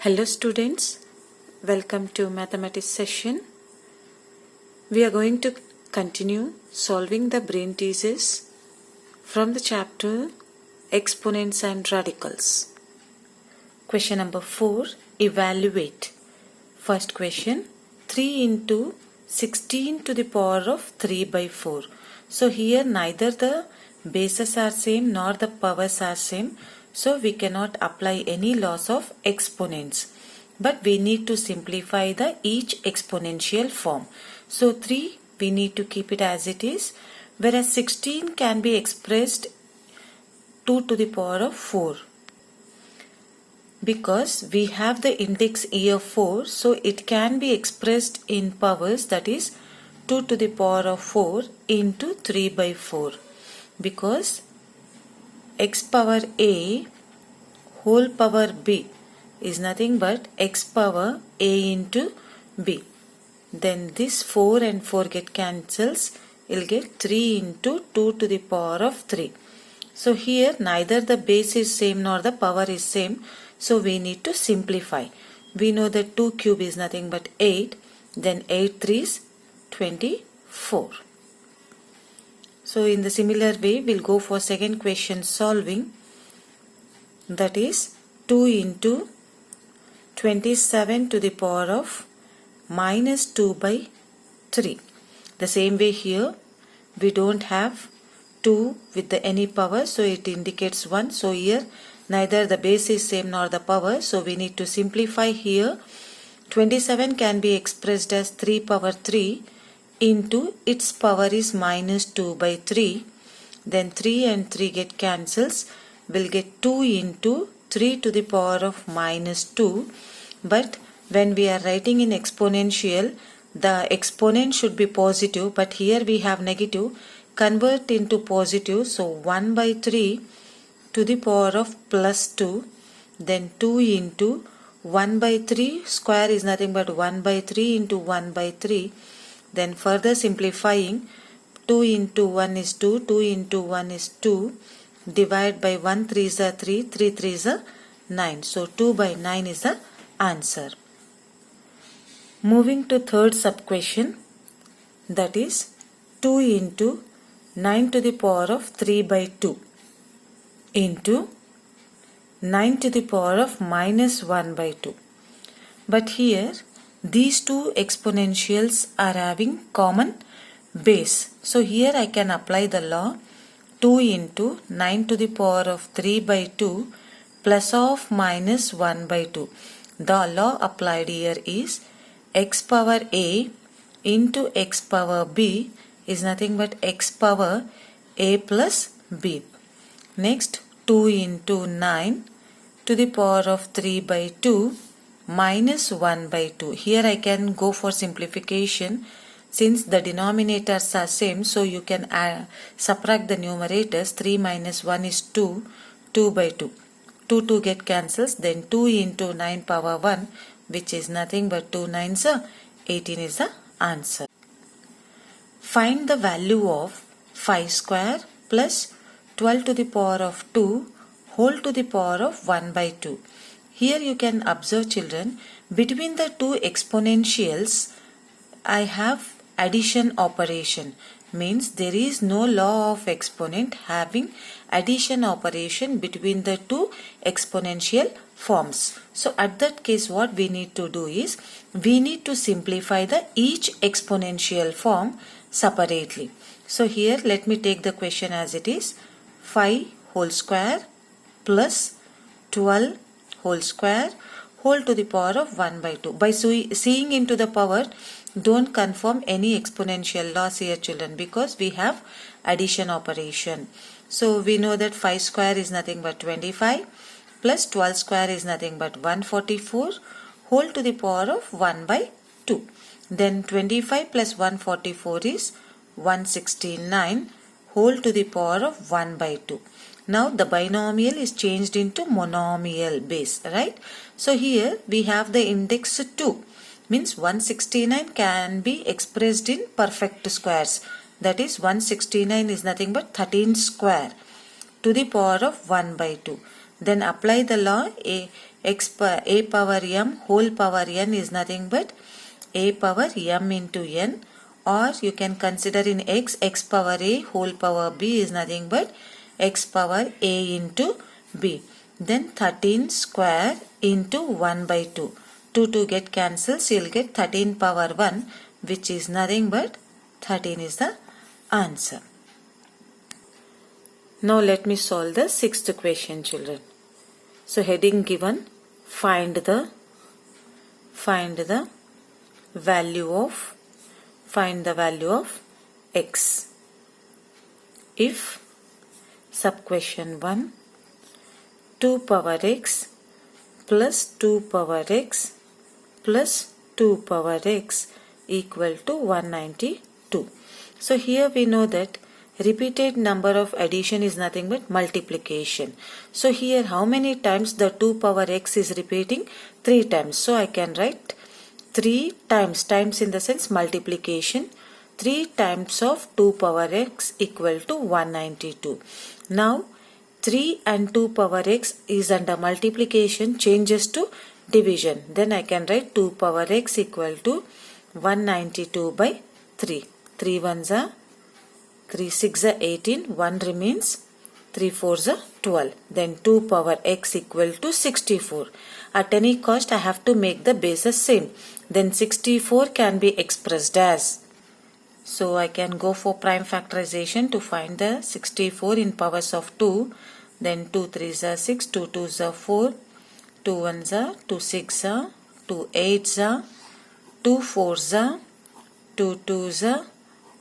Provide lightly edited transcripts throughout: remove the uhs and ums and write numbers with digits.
Hello students, welcome to mathematics session. We are going to continue solving the brain teasers from the chapter Exponents and Radicals. Question number 4, evaluate. First question, 3 into 16 to the power of 3 by 4. So here neither the bases are same nor the powers are same. So we cannot apply any laws of exponents. But we need to simplify the each exponential form. So 3 we need to keep it as it is. Whereas 16 can be expressed 2 to the power of 4. Because we have the index here 4, so it can be expressed in powers, that is 2 to the power of 4 into 3 by 4. Because x power a whole power b is nothing but x power a into b. Then this 4 and 4 get cancels. You'll get 3 into 2 to the power of 3. So here neither the base is same nor the power is same. So we need to simplify. We know that 2 cube is nothing but 8. Then 8 3 is 24. So in the similar way, we'll go for second question solving. That is 2 into 27 to the power of minus 2 by 3. The same way here, we don't have 2 with any power, so it indicates 1. So here neither the base is same nor the power, so we need to simplify here. 27 can be expressed as 3 power 3 into its power is minus 2 by 3. Then 3 and 3 get cancels. We'll get 2 into 3 to the power of minus 2. But when we are writing in exponential, the exponent should be positive, but here we have negative. Convert into positive, so 1 by 3 to the power of plus 2. Then 2 into 1 by 3 square is nothing but 1 by 3 into 1 by 3. Then further simplifying, 2 into 1 is 2, 2 into 1 is 2, divide by 1 3 is a 3, 3 3 is a 9. So 2 by 9 is the answer. Moving to third sub question, that is 2 into 9 to the power of 3 by 2 into 9 to the power of minus 1 by 2. But here these two exponentials are having common base. So here I can apply the law 2 into 9 to the power of 3 by 2 plus of minus 1 by 2. The law applied here is x power a into x power b is nothing but x power a plus b. Next 2 into 9 to the power of 3 by 2 minus 1 by 2. Here I can go for simplification since the denominators are same, so you can subtract the numerators. 3 minus 1 is 2, 2 by 2. 2 2 get cancels, then 2 into 9 power 1, which is nothing but 2 9s are 18 is the answer. Find the value of 5 square plus 12 to the power of 2 whole to the power of 1 by 2. Here you can observe, children, between the two exponentials I have addition operation. Means there is no law of exponent having addition operation between the two exponential forms. So at that case what we need to do is we need to simplify the each exponential form separately. So here let me take the question as it is. 5 whole square plus 12 whole square whole to the power of 1 by 2. By seeing into the power, don't confirm any exponential laws here, children, because we have addition operation. So we know that 5 square is nothing but 25 plus 12 square is nothing but 144 whole to the power of 1 by 2. Then 25 plus 144 is 169 whole to the power of 1 by 2. Now the binomial is changed into monomial base, right? So here we have the index 2. Means 169 can be expressed in perfect squares. That is 169 is nothing but 13 square to the power of 1 by 2. Then apply the law. A power m whole power n is nothing but a power m into n, or you can consider in x power a whole power b is nothing but x power a into b. Then 13 square into 1 by 2. 2 get cancelled, so you'll get 13 power 1, which is nothing but 13 is the answer. Now let me solve the sixth question, children. So heading given, find the value of x. If sub question 1, 2 power x plus 2 power x plus 2 power x equal to 192. So here we know that repeated number of addition is nothing but multiplication. So here how many times the 2 power x is repeating? 3 times. So I can write 3 times, times in the sense multiplication. 3 times of 2 power x equal to 192. Now 3 and 2 power x is under multiplication, changes to division. Then I can write 2 power x equal to 192 by 3. 3 ones are 3 6 are 18, 1 remains, 3 4s are 12. Then 2 power x equal to 64. At any cost I have to make the bases same. Then 64 can be expressed as. So I can go for prime factorization to find the 64 in powers of 2. Then 2 3s are 6, 2 2s are 4, 2 1s are 2 6s are 2 8s are 2 4s are 2 2s are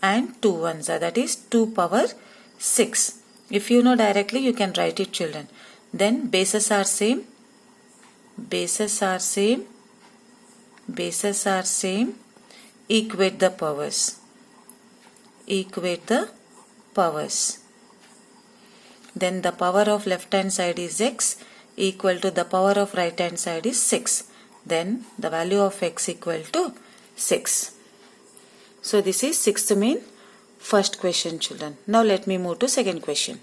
and 2 1s are, that is 2 power 6. If you know directly you can write it, children. Then bases are same, bases are same, bases are same, equate the powers, equate the powers. Then the power of left hand side is x equal to the power of right hand side is 6. Then the value of x equal to 6. So this is sixth main first question, children. Now let me move to second question.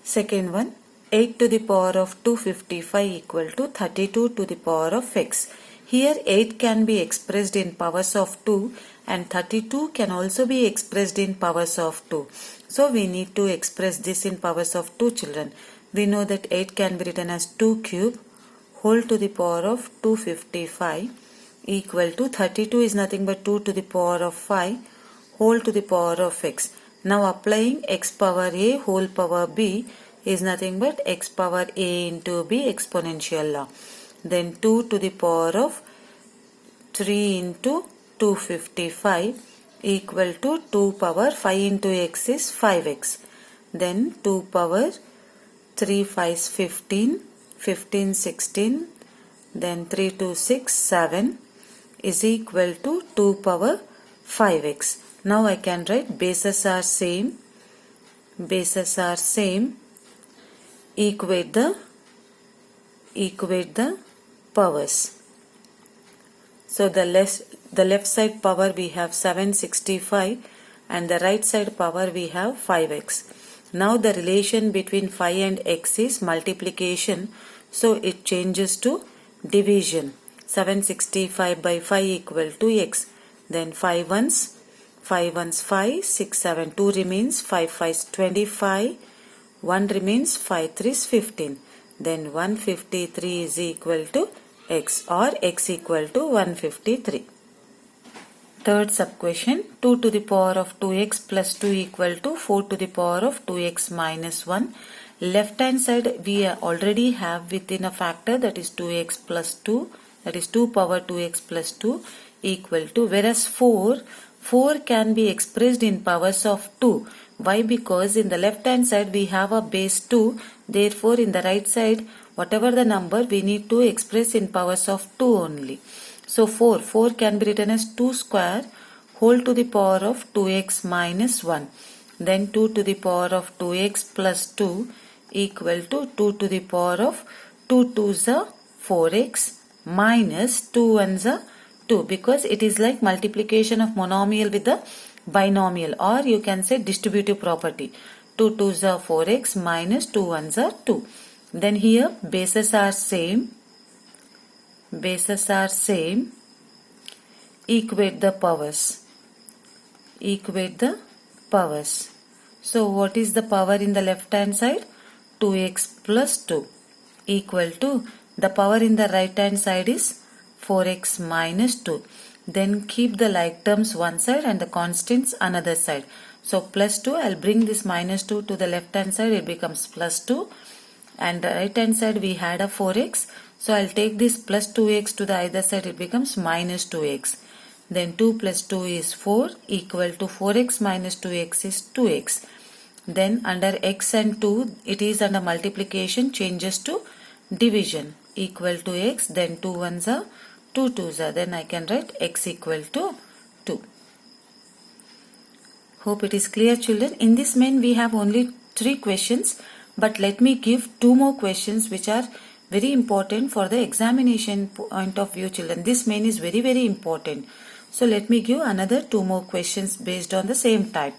Second one, 8 to the power of 255 equal to 32 to the power of x. Here 8 can be expressed in powers of 2 and 32 can also be expressed in powers of 2. So we need to express this in powers of 2, children. We know that 8 can be written as 2 cube whole to the power of 255 equal to 32 is nothing but 2 to the power of 5 whole to the power of x. Now applying x power a whole power b is nothing but x power a into b exponential law. Then 2 to the power of 3 into 255 equal to 2 power 5 into x is 5x. Then 2 power 3 5 is 15, 15 16, then 3 2 6 7 is equal to 2 power 5x. Now I can write bases are same, bases are same, equate the powers. So the left side power we have 765 and the right side power we have 5x. Now the relation between 5 and x is multiplication, so it changes to division. 765 by 5 equal to x. Then 5 ones 5, 6 7, 2 remains, 5 5 is 25, 1 remains, 5 3 is 15. Then 153 is equal to x, or x equal to 153. Third sub question, 2 to the power of 2x plus 2 equal to 4 to the power of 2x minus 1. Left hand side we already have within a factor, that is 2x plus 2, that is 2 power 2x plus 2 equal to, whereas 4 can be expressed in powers of 2. Why? Because in the left hand side we have a base 2, therefore in the right side whatever the number we need to express in powers of 2 only. So 4 can be written as 2 square whole to the power of 2x minus 1. Then 2 to the power of 2x plus 2 equal to 2 to the power of 2 2s are 4x minus 2 1s are 2, because it is like multiplication of monomial with the binomial, or you can say distributive property. 2 2s are 4x minus 2 1s are 2. Then here bases are same. Equate the powers. So what is the power in the left hand side? 2x plus 2 equal to the power in the right hand side is 4x minus 2. Then keep the like terms one side and the constants another side. So plus 2, I'll bring this minus 2 to the left hand side, it becomes plus 2. And the right hand side we had a 4x. So I'll take this plus 2x to the either side, it becomes minus 2x. Then 2 plus 2 is 4 equal to 4x minus 2x is 2x. Then under x and 2 it is under multiplication, changes to division, equal to x. Then 2 ones are 2 twos are. Then I can write x equal to 2. Hope it is clear, children. In this main we have only 3 questions, but let me give 2 more questions which are very important for the examination point of view, children. This main is very, very important. So let me give another 2 more questions based on the same type.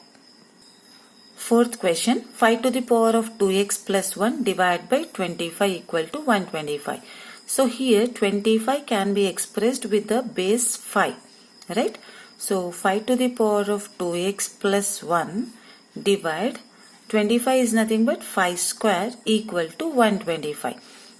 Fourth question, 5 to the power of 2x plus 1 divided by 25 equal to 125. So here 25 can be expressed with the base 5, right? So 5 to the power of 2x plus 1 divide 25 is nothing but 5 square equal to 125.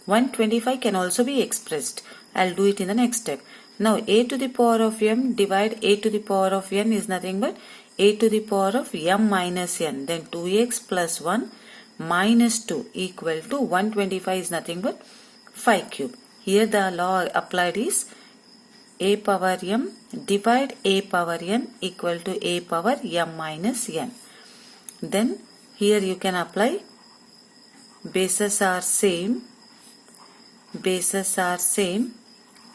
125 can also be expressed. I'll do it in the next step. Now a to the power of m divide a to the power of n is nothing but a to the power of m minus n. Then 2x plus 1 minus 2 equal to 125 is nothing but 5 cube. Here the law applied is a power m divide a power n equal to a power m minus n. Then here you can apply bases are same,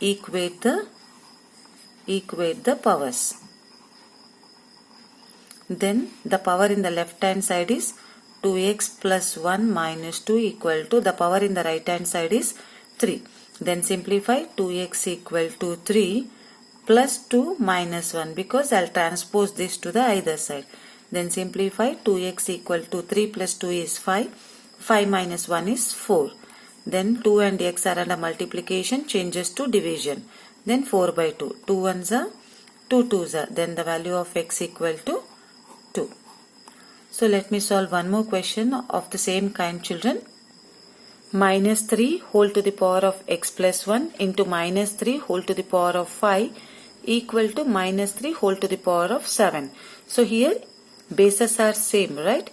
equate the powers. Then the power in the left hand side is 2x plus 1 minus 2 equal to the power in the right hand side is 3. Then simplify 2x equal to 3 plus 2 minus 1 because I'll transpose this to the either side. Then simplify 2x equal to 3 plus 2 is 5. 5 minus 1 is 4. Then 2 and x are under multiplication, changes to division. Then 4 by 2. 2 ones are 2 twos are. Then the value of x equal to 2. So let me solve one more question of the same kind, children. Minus 3 whole to the power of x plus 1 into minus 3 whole to the power of 5 equal to minus 3 whole to the power of 7. So here bases are same, right?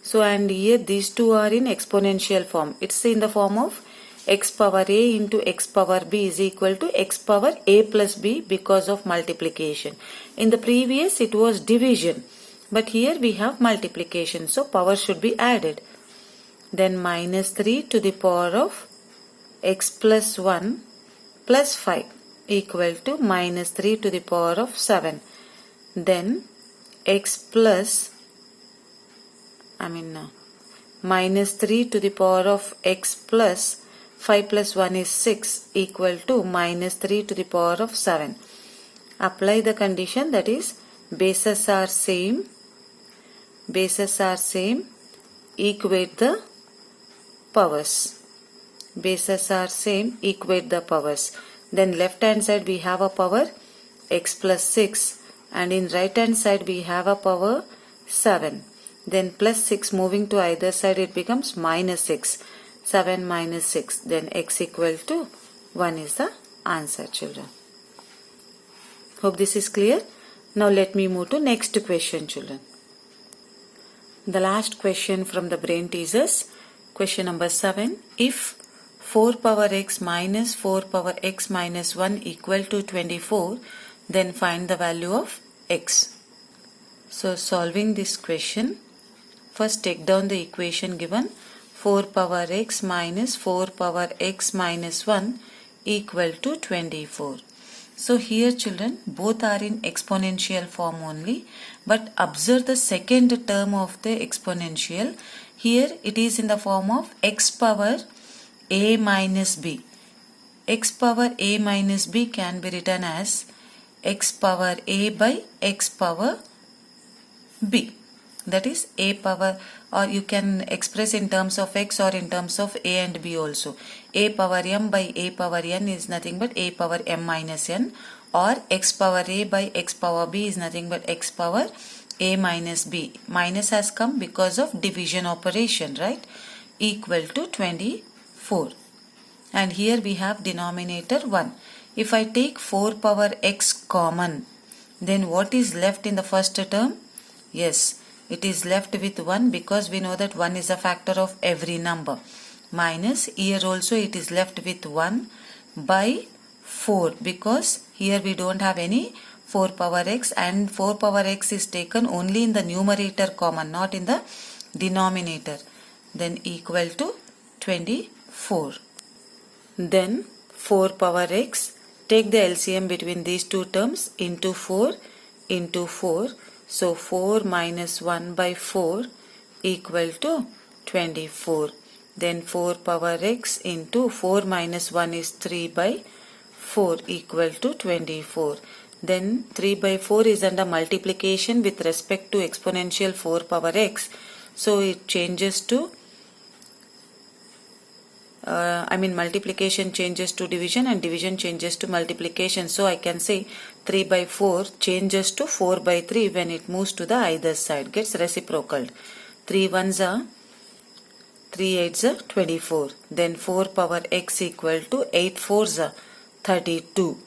So and here these two are in exponential form. It's in the form of x power a into x power b is equal to x power a plus b because of multiplication. In the previous it was division, but here we have multiplication. So power should be added. Then minus 3 to the power of x plus 1 plus 5 equal to minus 3 to the power of 7. Then x plus minus 3 to the power of x plus 5 plus 1 is 6 equal to minus 3 to the power of 7. Apply the condition, that is bases are same, equate the powers. Bases are same, equate the powers. Then left hand side we have a power x plus 6 and in right hand side we have a power 7. Then plus 6 moving to either side it becomes minus 6. 7 minus 6. Then x equal to 1 is the answer, children. Hope this is clear. Now let me move to next question, children. The last question from the brain teasers. Question number 7. If 4 power x minus 4 power x minus 1 equal to 24, then find the value of x. So solving this question, first take down the equation given 4 power x minus 4 power x minus 1 equal to 24. So here, children, both are in exponential form only, but observe the second term of the exponential. Here it is in the form of x power a minus b. X power a minus b can be written as x power a by x power b. that is a power, or you can express in terms of x or in terms of a and b also. A power m by a power n is nothing but a power m minus n, or x power a by x power b is nothing but x power a minus b. Minus has come because of division operation, right? Equal to 24. And here we have denominator 1. If I take 4 power x common, then what is left in the first term? Yes, it is left with 1 because we know that 1 is a factor of every number. Minus, here also it is left with 1 by 4 because here we don't have any 4 power x, and 4 power x is taken only in the numerator common, not in the denominator. Then equal to 24. Then 4 power x, take the LCM between these two terms, into 4 into 4. So 4 minus 1 by 4 equal to 24. Then 4 power x into 4 minus 1 is 3 by 4 equal to 24. Then 3 by 4 is under multiplication with respect to exponential 4 power x. So it changes to multiplication changes to division and division changes to multiplication. So I can say 3 by 4 changes to 4 by 3 when it moves to the either side, gets reciprocal. 3 ones are 3 8s are 24. Then 4 power x equal to 8 4s are 32.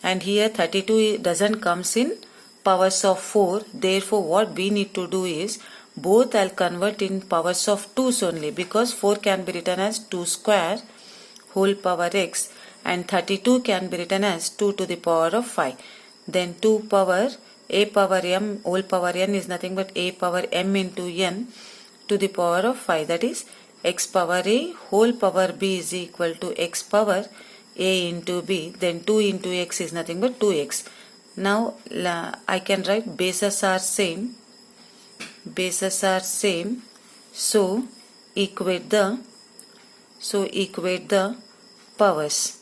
And here 32 doesn't comes in powers of 4. Therefore what we need to do is both I'll convert in powers of 2's only, because 4 can be written as 2 square whole power x and 32 can be written as 2 to the power of 5. Then 2 power a power m whole power n is nothing but a power m into n to the power of 5, that is x power a whole power b is equal to x power a into b. Then 2 into x is nothing but 2x. Now I can write bases are same. So equate the powers.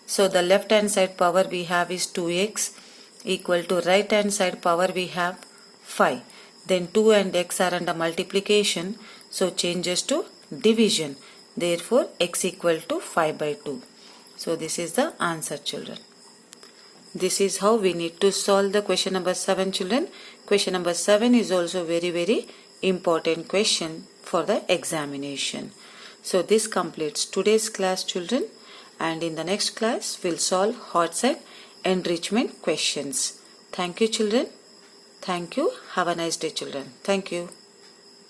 So the left hand side power we have is 2x equal to right hand side power we have 5. Then 2 and x are under multiplication, so changes to division. Therefore x equal to 5 by 2. So this is the answer, children. This is how we need to solve the question number 7, children. Question number 7 is also very important question for the examination. So this completes today's class, children, and in the next class we'll solve hot set enrichment questions. Thank you, children. Thank you. Have a nice day, children. Thank you.